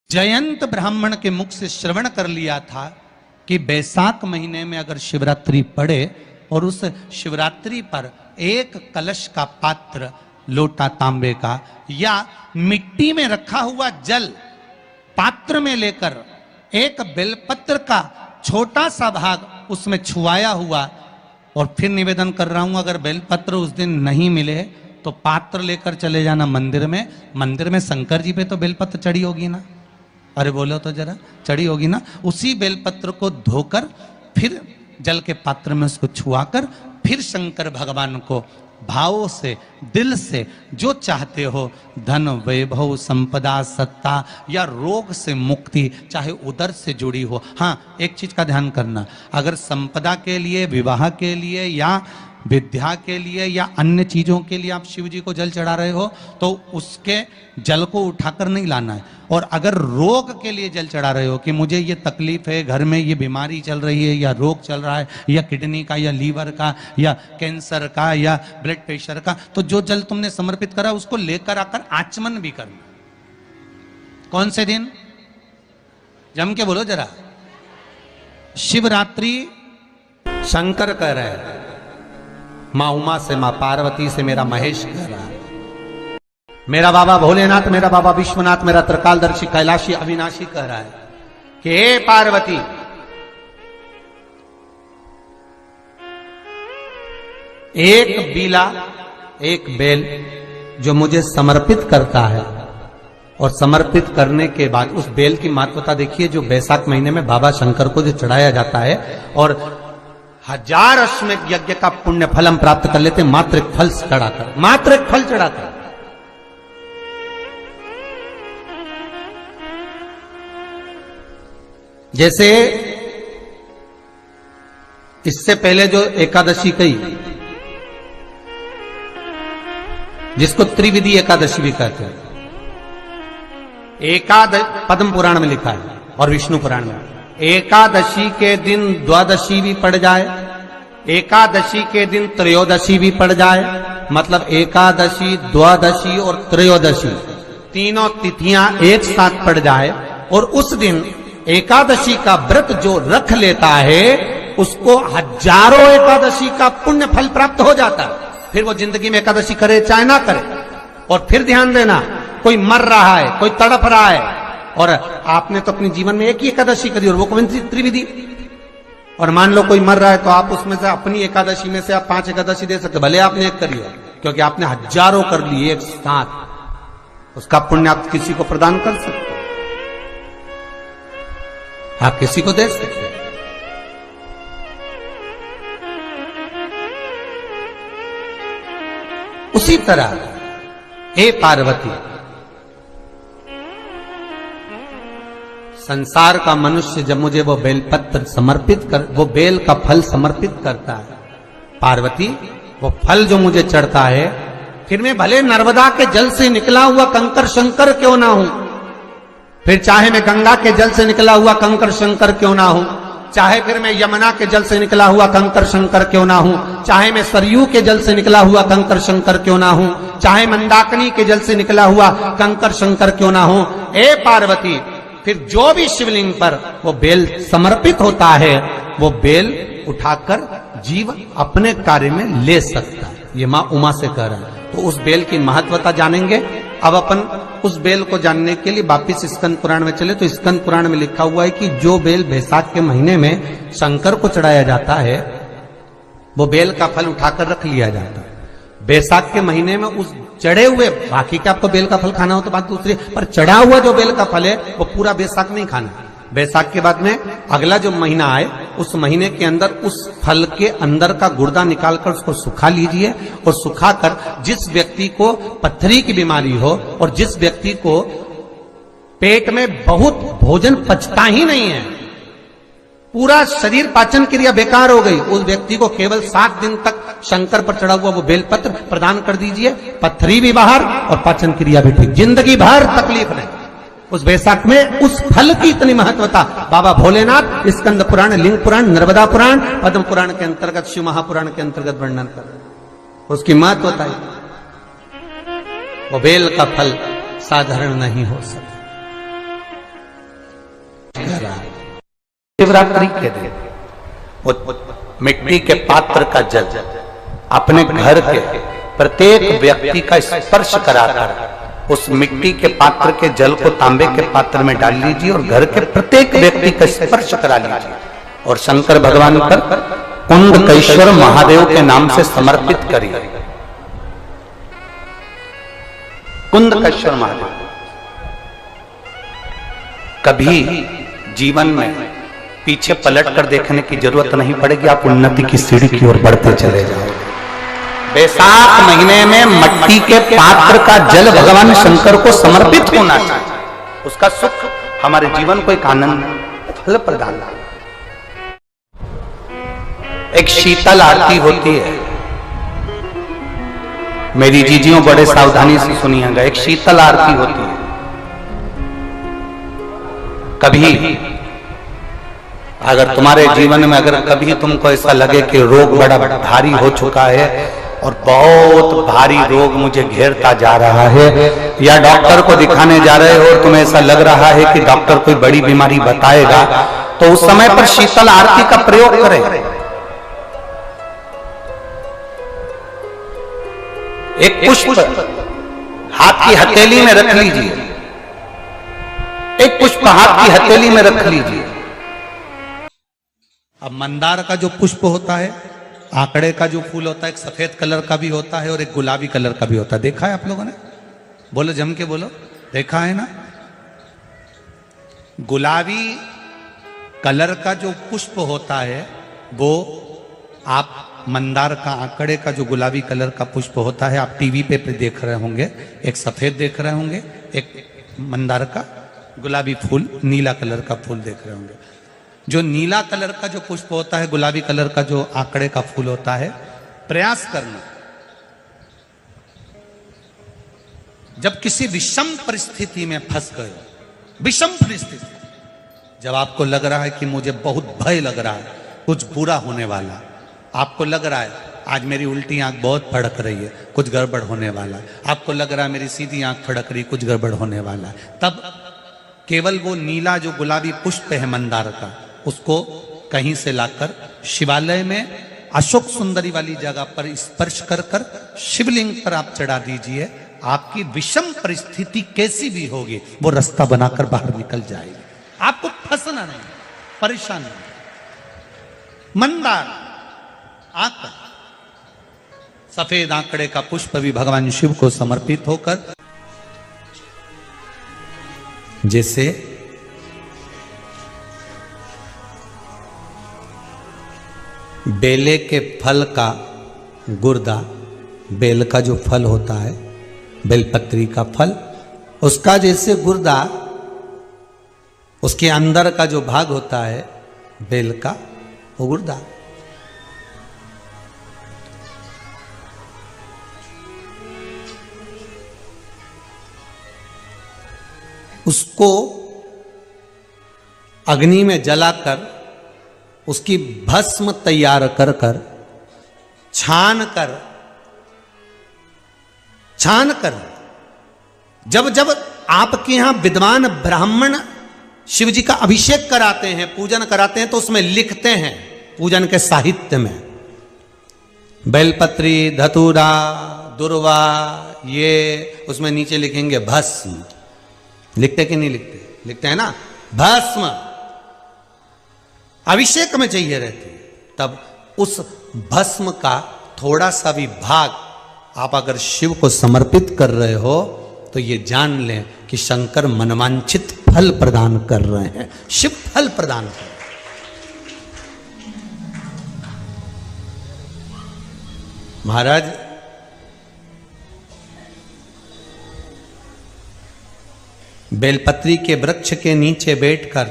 जयंत ब्राह्मण के मुख से श्रवण कर लिया था कि बैसाख महीने में अगर शिवरात्रि पड़े और उस शिवरात्रि पर एक कलश का पात्र, लोटा तांबे का या मिट्टी में रखा हुआ जल पात्र में लेकर एक बेलपत्र का छोटा सा भाग उसमें छुआया हुआ, और फिर निवेदन कर रहा हूं अगर बेलपत्र उस दिन नहीं मिले तो पात्र लेकर चले जाना मंदिर में। मंदिर में शंकर जी पे तो बेलपत्र चढ़ी होगी ना, अरे बोलो तो जरा, चढ़ी होगी ना। उसी बेलपत्र को धोकर फिर जल के पात्र में उसको छुआकर फिर शंकर भगवान को भावों से, दिल से जो चाहते हो, धन वैभव संपदा सत्ता या रोग से मुक्ति, चाहे उदर से जुड़ी हो। हाँ, एक चीज का ध्यान करना, अगर संपदा के लिए, विवाह के लिए या विद्या के लिए या अन्य चीजों के लिए आप शिव जी को जल चढ़ा रहे हो तो उसके जल को उठाकर नहीं लाना है। और अगर रोग के लिए जल चढ़ा रहे हो कि मुझे ये तकलीफ है, घर में ये बीमारी चल रही है या रोग चल रहा है या किडनी का या लीवर का या कैंसर का या ब्लड प्रेशर का, तो जो जल तुमने समर्पित करा उसको लेकर आकर आचमन भी करना। कौन से दिन? जम के बोलो जरा। शिवरात्रि शंकर कह रहे हैं, माँ उमा से, माँ पार्वती से मेरा महेश कह रहा है, मेरा बाबा भोलेनाथ, मेरा बाबा विश्वनाथ, मेरा त्रिकालदर्शी कैलाशी अविनाशी कह रहा है कि हे पार्वती, एक बीला, एक बेल जो मुझे समर्पित करता है, और समर्पित करने के बाद उस बेल की महत्वता देखिए, जो बैसाख महीने में बाबा शंकर को जो चढ़ाया जाता है और 1000 अश्वमेध यज्ञ का पुण्य फल हम प्राप्त कर लेते, मात्र एक फल चढ़ाकर, मात्र एक फल चढ़ाकर। जैसे इससे पहले जो एकादशी कही, जिसको त्रिविधि एकादशी भी कहते हैं, पद्म पुराण में लिखा है और विष्णु पुराण में, एकादशी के दिन द्वादशी भी पड़ जाए, एकादशी के दिन त्रयोदशी भी पड़ जाए, मतलब एकादशी, द्वादशी और त्रयोदशी तीनों तिथियां एक साथ पड़ जाए, और उस दिन एकादशी का व्रत जो रख लेता है उसको 1000 एकादशी का पुण्य फल प्राप्त हो जाता है। फिर वो जिंदगी में एकादशी करे चाहे ना करे। और फिर ध्यान देना, कोई मर रहा है, कोई तड़प रहा है, और आपने तो अपने जीवन में एक ही एकादशी करी और वो कौन सी? त्रिविधि। और मान लो कोई मर रहा है तो आप उसमें से अपनी एकादशी में से आप 5 एकादशी दे सकते, भले आपने एक करी हो, क्योंकि आपने 1000 कर ली एक साथ, उसका पुण्य आप किसी को प्रदान कर सकते, आप किसी को दे सकते। उसी तरह हे पार्वती, संसार का मनुष्य जब मुझे वो बेलपत्र समर्पित कर, वो बेल का फल समर्पित करता है, पार्वती वो फल जो मुझे चढ़ता है, फिर मैं भले नर्मदा के जल से निकला हुआ कंकर शंकर क्यों ना हूं, फिर चाहे मैं गंगा के जल से निकला हुआ कंकर शंकर क्यों ना हूं, चाहे फिर मैं यमुना के जल से निकला हुआ कंकर शंकर क्यों ना हूं, चाहे मैं सरयू के जल से निकला हुआ कंकर शंकर क्यों ना हूं, चाहे मंदाकिनी के जल से निकला हुआ कंकर शंकर क्यों ना हूं, ए पार्वती, फिर जो भी शिवलिंग पर वो बेल समर्पित होता है, वो बेल उठाकर जीव अपने कार्य में ले सकता है। ये मां उमा से कह रहा है। तो उस बेल की महत्वता जानेंगे। अब अपन उस बेल को जानने के लिए वापिस स्कंद पुराण में चले, तो स्कंद पुराण में लिखा हुआ है कि जो बेल बैसाख के महीने में शंकर को चढ़ाया जाता है, वो बेल का फल उठाकर रख लिया जाता है। बैसाख के महीने में उस चढ़े हुए, बाकी का आपको बेल का फल खाना हो तो बात दूसरी, पर चढ़ा हुआ जो बेल का फल है वो पूरा बैसाख नहीं खाना। बैसाख के बाद में अगला जो महीना आए, उस महीने के अंदर उस फल के अंदर का गुर्दा निकालकर उसको सुखा लीजिए, और सुखाकर जिस व्यक्ति को पथरी की बीमारी हो और जिस व्यक्ति को पेट में बहुत भोजन पचता ही नहीं है, पूरा शरीर पाचन क्रिया बेकार हो गई, उस व्यक्ति को केवल 7 दिन तक शंकर पर चढ़ा हुआ वो बेलपत्र प्रदान कर दीजिए, पथरी भी बाहर और पाचन क्रिया भी ठीक, जिंदगी भर तकलीफ नहीं। उस बैसाख में उस फल की इतनी महत्वता बाबा भोलेनाथ स्कंद पुराण, लिंग पुराण, नर्मदा पुराण, पद्म पुराण के अंतर्गत, शिव महापुराण के अंतर्गत वर्णन कर, उसकी महत्वता है। वो बेल का फल साधारण नहीं हो सकता। रहा है। शिवरात्रि के दिन वो मिट्टी के पात्र का जल अपने घर के प्रत्येक व्यक्ति का स्पर्श कराकर उस मिट्टी के पात्र के जल को तांबे के पात्र में डाल लीजिए और घर के प्रत्येक व्यक्ति का स्पर्श करा लीजिए और शंकर भगवान पर कुंडकेश्वर महादेव के नाम से समर्पित करिए। कुंडकेश्वर महादेव कभी जीवन में पीछे पलट कर देखने की जरूरत नहीं पड़ेगी, आप उन्नति की सीढ़ी की ओर बढ़ते चले जाओगे। बैसाख महीने में मट्टी के पात्र का जल भगवान शंकर को समर्पित होना चाहिए, उसका सुख हमारे जीवन को एक आनंद फल प्रदान। एक शीतल आरती होती है, मेरी जीजियों बड़े सावधानी से सुनिएगा। एक शीतल आरती होती है। कभी अगर तुम्हारे जीवन में अगर कभी तुमको ऐसा लगे कि रोग बड़ा भारी हो चुका है और बहुत भारी रोग मुझे घेरता जा रहा है, या डॉक्टर को दिखाने जा रहे हो और तुम्हें ऐसा लग रहा है कि डॉक्टर कोई बड़ी बीमारी बताएगा, तो उस समय पर शीतल आरती का प्रयोग करें। एक पुष्प हाथ की हथेली में रख लीजिए, एक पुष्प हाथ की हथेली में रख लीजिए। अब मंदार का जो पुष्प होता है, आंकड़े का जो फूल होता है, एक सफेद कलर का भी होता है और एक गुलाबी कलर का भी होता है। देखा है आप लोगों ने? बोलो जम के बोलो, देखा है ना? गुलाबी कलर का जो पुष्प होता है वो आप मंदार का, आंकड़े का जो गुलाबी कलर का पुष्प होता है आप टीवी पे देख रहे होंगे, एक सफेद देख रहे होंगे, एक मंदार का गुलाबी फूल, नीला कलर का फूल देख रहे होंगे। जो नीला कलर का जो पुष्प होता है, गुलाबी कलर का जो आंकड़े का फूल होता है, प्रयास करना जब किसी विषम परिस्थिति में फंस गए, विषम परिस्थिति, जब आपको लग रहा है कि मुझे बहुत भय लग रहा है, कुछ बुरा होने वाला, आपको लग रहा है आज मेरी उल्टी आंख बहुत फड़क रही है, कुछ गड़बड़ होने वाला है, आपको लग रहा है मेरी सीधी आंख फड़क रही, कुछ गड़बड़ होने वाला है, तब केवल वो नीला जो गुलाबी पुष्प है मंदार का, उसको कहीं से लाकर शिवालय में अशोक सुंदरी वाली जगह पर स्पर्श कर कर शिवलिंग पर आप चढ़ा दीजिए। आपकी विषम परिस्थिति कैसी भी होगी वो रास्ता बनाकर बाहर निकल जाएगी, आपको फंसना नहीं, परेशान नहीं। मंदार आंकड़ा, सफेद आंकड़े का पुष्प भी भगवान शिव को समर्पित होकर, जैसे बेले के फल का गुर्दा, बेल का जो फल होता है, बेलपत्री का फल, उसका जैसे गुर्दा, उसके अंदर का जो भाग होता है बेल का, वो गुर्दा, उसको अग्नि में जलाकर उसकी भस्म तैयार कर कर छान कर जब जब आपके यहां विद्वान ब्राह्मण शिव जी का अभिषेक कराते हैं, पूजन कराते हैं, तो उसमें लिखते हैं पूजन के साहित्य में बेलपत्री, धतूरा, दुर्वा, ये उसमें नीचे लिखेंगे भस्म। लिखते कि नहीं लिखते? लिखते हैं ना, भस्म अभिषेक में चाहिए रहती है। तब उस भस्म का थोड़ा सा भी भाग आप अगर शिव को समर्पित कर रहे हो तो ये जान लें कि शंकर मनवांछित फल प्रदान कर रहे हैं, शिव फल प्रदान कर रहे हैं। महाराज बेलपत्री के वृक्ष के नीचे बैठकर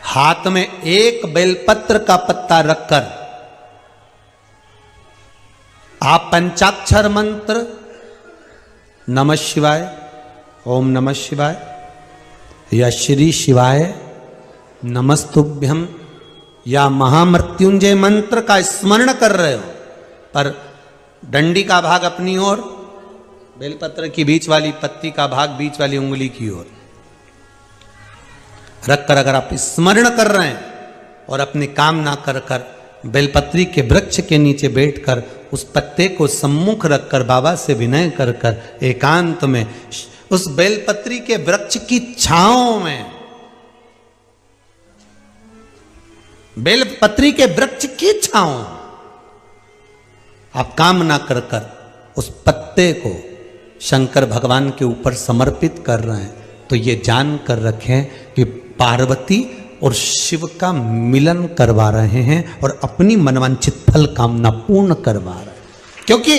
हाथ में एक बेलपत्र का पत्ता रखकर आप पंचाक्षर मंत्र नमः शिवाय, ओम नमः शिवाय या श्री शिवाय नमस्तुभ्यम या महामृत्युंजय मंत्र का स्मरण कर रहे हो, पर डंडी का भाग अपनी ओर बेलपत्र की बीच वाली पत्ती का भाग बीच वाली उंगली की ओर रखकर अगर आप स्मरण कर रहे हैं और अपनी कामना कर कर बेलपत्री के वृक्ष के नीचे बैठकर उस पत्ते को सम्मुख रखकर बाबा से विनय कर कर एकांत में उस बेलपत्री के वृक्ष की छांव में, बेलपत्री के वृक्ष की छांव आप कामना कर कर उस पत्ते को शंकर भगवान के ऊपर समर्पित कर रहे हैं, तो ये जान कर रखें कि पार्वती और शिव का मिलन करवा रहे हैं और अपनी मनवांछित फल कामना पूर्ण करवा रहे हैं। क्योंकि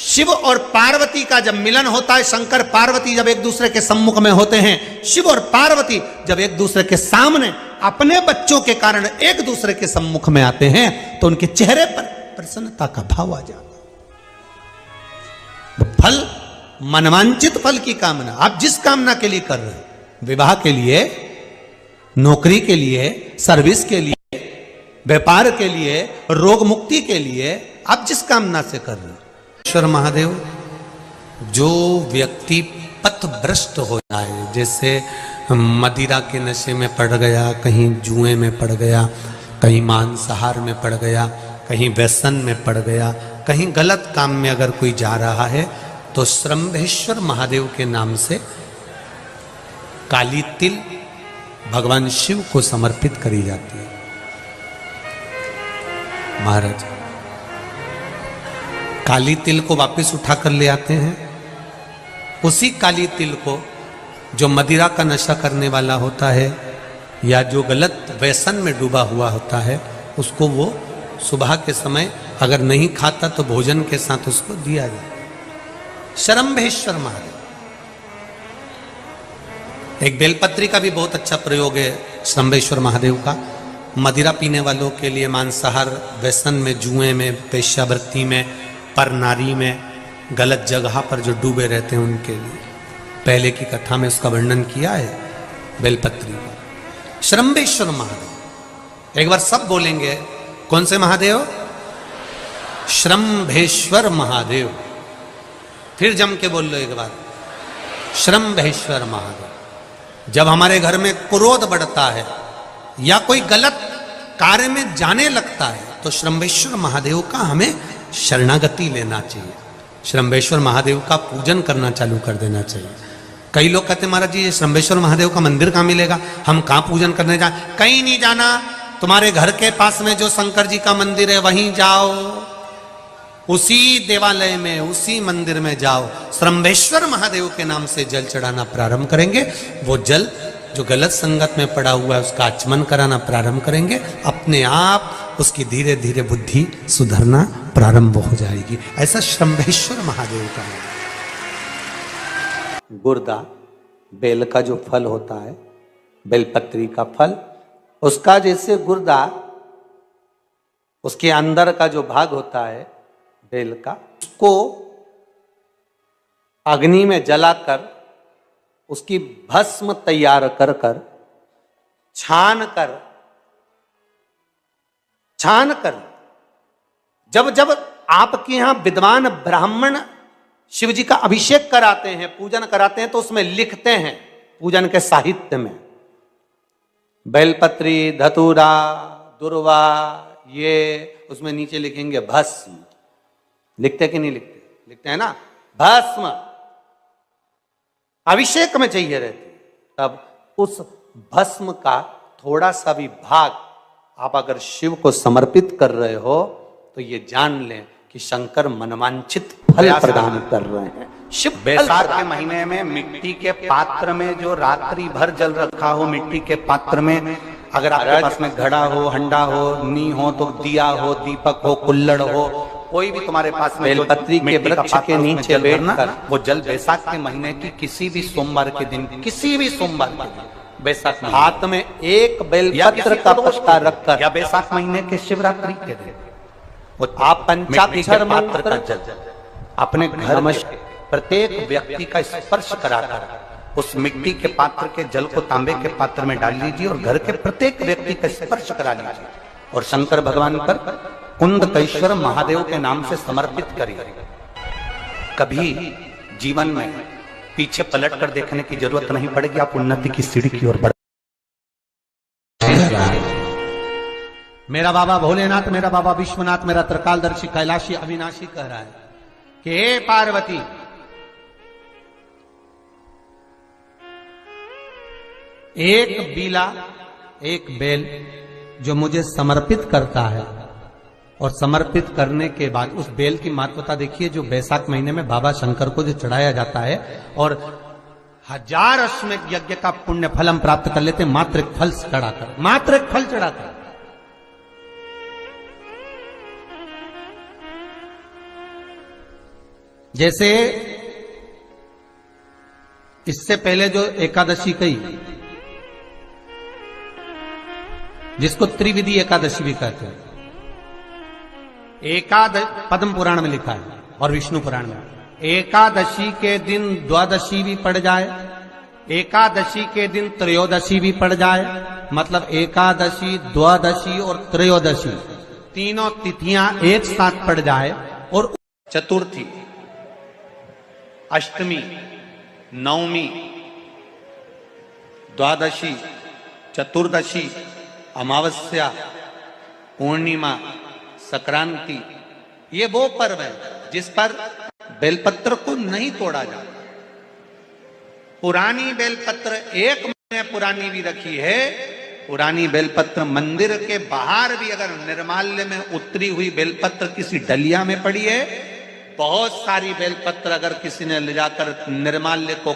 शिव और पार्वती का जब मिलन होता है, शंकर पार्वती जब एक दूसरे के सम्मुख में होते हैं, शिव और पार्वती जब एक दूसरे के सामने अपने बच्चों के कारण एक दूसरे के सम्मुख में आते हैं, तो उनके चेहरे पर प्रसन्नता का भाव आ जाता है। फल, मनवांचित फल की कामना आप जिस कामना के लिए कर रहे हैं, विवाह के लिए, नौकरी के लिए, सर्विस के लिए, व्यापार के लिए, रोग मुक्ति के लिए, आप जिस कामना से कर रहे हैं, ईश्वर महादेव, जो व्यक्ति पथभ्रष्ट हो जाए, जैसे मदिरा के नशे में पड़ गया, कहीं जुए में पड़ गया, कहीं मांसाहार में पड़ गया, कहीं व्यसन में पड़ गया, कहीं गलत काम में अगर कोई जा रहा है, तो श्रंभेश्वर महादेव के नाम से काली तिल भगवान शिव को समर्पित करी जाती है। महाराज काली तिल को वापस उठाकर ले आते हैं, उसी काली तिल को जो मदिरा का नशा करने वाला होता है या जो गलत व्यसन में डूबा हुआ होता है, उसको वो सुबह के समय अगर नहीं खाता तो भोजन के साथ उसको दिया जाए। श्रंभेश्वर महादेव, एक बेलपत्री का भी बहुत अच्छा प्रयोग है श्रंभेश्वर महादेव का, मदिरा पीने वालों के लिए, मांसाहार, व्यसन में, जुए में, पेशावृत्ति में, पर नारी में, गलत जगह पर जो डूबे रहते हैं उनके लिए। पहले की कथा में उसका वर्णन किया है बेलपत्री का। श्रंभेश्वर महादेव, एक बार सब बोलेंगे, कौन से महादेव? श्रंभेश्वर महादेव। फिर जम के बोल लो एक बार, श्रंभेश्वर महादेव। जब हमारे घर में क्रोध बढ़ता है या कोई गलत कार्य में जाने लगता है, तो श्रंभेश्वर महादेव का हमें शरणागति लेना चाहिए, श्रंभेश्वर महादेव का पूजन करना चालू कर देना चाहिए। कई लोग कहते हैं महाराज जी ये श्रंभेश्वर महादेव का मंदिर कहाँ मिलेगा, हम कहाँ पूजन करने जाए? कहीं नहीं जाना, तुम्हारे घर के पास में जो शंकर जी का मंदिर है वहीं जाओ, उसी देवालय में, उसी मंदिर में जाओ, श्रंभेश्वर महादेव के नाम से जल चढ़ाना प्रारंभ करेंगे। वो जल जो गलत संगत में पड़ा हुआ है उसका आचमन कराना प्रारंभ करेंगे, अपने आप उसकी धीरे धीरे बुद्धि सुधरना प्रारंभ हो जाएगी। ऐसा श्रंभेश्वर महादेव का है। गुर्दा, बेल का जो फल होता है, बेलपत्री का फल, उसका जैसे गुर्दा, उसके अंदर का जो भाग होता है बेल का, उसको अग्नि में जलाकर उसकी भस्म तैयार कर कर छान कर जब जब आपके यहां विद्वान ब्राह्मण शिव जी का अभिषेक कराते हैं, पूजन कराते हैं, तो उसमें लिखते हैं पूजन के साहित्य में, बेलपत्री, धतूरा, दुर्वा, ये उसमें नीचे लिखेंगे भस्म। लिखते कि नहीं लिखते? लिखते हैं ना, भस्म अभिषेक में चाहिए रहती। तब उस भस्म का थोड़ा सा भी भाग आप अगर शिव को समर्पित कर रहे हो, तो ये जान लें कि शंकर मनवांछित फल प्रदान कर रहे हैं। शिव बैसाख के महीने में मिट्टी के पात्र में जो रात्रि भर जल रखा हो, मिट्टी के पात्र में, अगर आपके पास में घड़ा हो, हंडा हो, नी हो, तो दिया हो, दीपक हो, कुल्लड़ हो, कोई भी तुम्हारे पास में बेलपत्री के वृक्ष के नीचे बैठकर वो जल बैसाख के महीने की किसी भी सोमवार के दिन, किसी भी सोमवार के दिन, बैसाख हाथ में एक बेलपत्र का पत्ता रखकर, या बैसाख महीने के शिवरात्रि के दिन, आप पंचाक्षर मंत्र का जल अपने घर में प्रत्येक व्यक्ति का स्पर्श कराकर उस मिट्टी के पात्र के जल को तांबे के पात्र में डाल लीजिए और घर के प्रत्येक व्यक्ति का स्पर्श करा लीजिए और शंकर भगवान पर कुंदकेश्वर महादेव के नाम से समर्पित करिए। कभी जीवन में पीछे पलट कर देखने की जरूरत नहीं पड़ेगी, आप उन्नति की सीढ़ी की ओर बढ़। मेरा बाबा भोलेनाथ, मेरा बाबा विश्वनाथ, मेरा त्रिकालदर्शी कैलाशी अविनाशी कह रहा है कि हे पार्वती, एक बीला, एक बेल जो मुझे समर्पित करता है, और समर्पित करने के बाद उस बेल की महत्वता देखिए, जो बैसाख महीने में बाबा शंकर को जो चढ़ाया जाता है, और 1000 अश्वमेध यज्ञ का पुण्य फल हम प्राप्त कर लेते, मात्र एक फल चढ़ाकर, मात्र एक फल चढ़ाकर। जैसे इससे पहले जो एकादशी कही, जिसको त्रिविधि एकादशी भी कहते हैं, पद्म पुराण में लिखा है और विष्णु पुराण में, एकादशी के दिन द्वादशी भी पड़ जाए, एकादशी के दिन त्रयोदशी भी पड़ जाए, मतलब एकादशी, द्वादशी और त्रयोदशी तीनों तिथियां एक साथ पड़ जाए, और चतुर्थी, अष्टमी, नवमी, द्वादशी, चतुर्दशी, अमावस्या, पूर्णिमा, संक्रांति, ये वो पर्व है जिस पर बेलपत्र को नहीं तोड़ा जाता। पुरानी बेलपत्र 1 महीने पुरानी भी रखी है, पुरानी बेलपत्र मंदिर के बाहर भी अगर निर्माल्य में उतरी हुई बेलपत्र किसी डलिया में पड़ी है, बहुत सारी बेलपत्र अगर किसी ने ले जाकर निर्माल्य को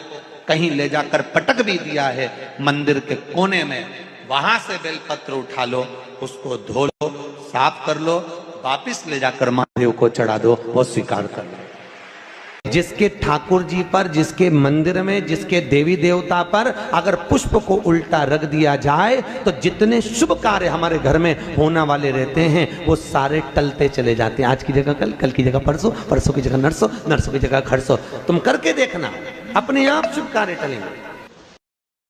कहीं ले जाकर पटक भी दिया है मंदिर के कोने में, वहां से बेलपत्र उठा लो, उसको धो लो, साफ कर लो, वापिस ले जाकर महादेव को चढ़ा दो, वो स्वीकार कर लो। जिसके ठाकुर जी पर, जिसके मंदिर में, जिसके देवी देवता पर अगर पुष्प को उल्टा रख दिया जाए तो जितने शुभ कार्य हमारे घर में होने वाले रहते हैं वो सारे टलते चले जाते हैं। आज की जगह कल, कल की जगह परसों, परसों की जगह नरसों, नरसों की जगह खरसों। तुम करके देखना, अपने आप शुभ कार्य टलेंगे।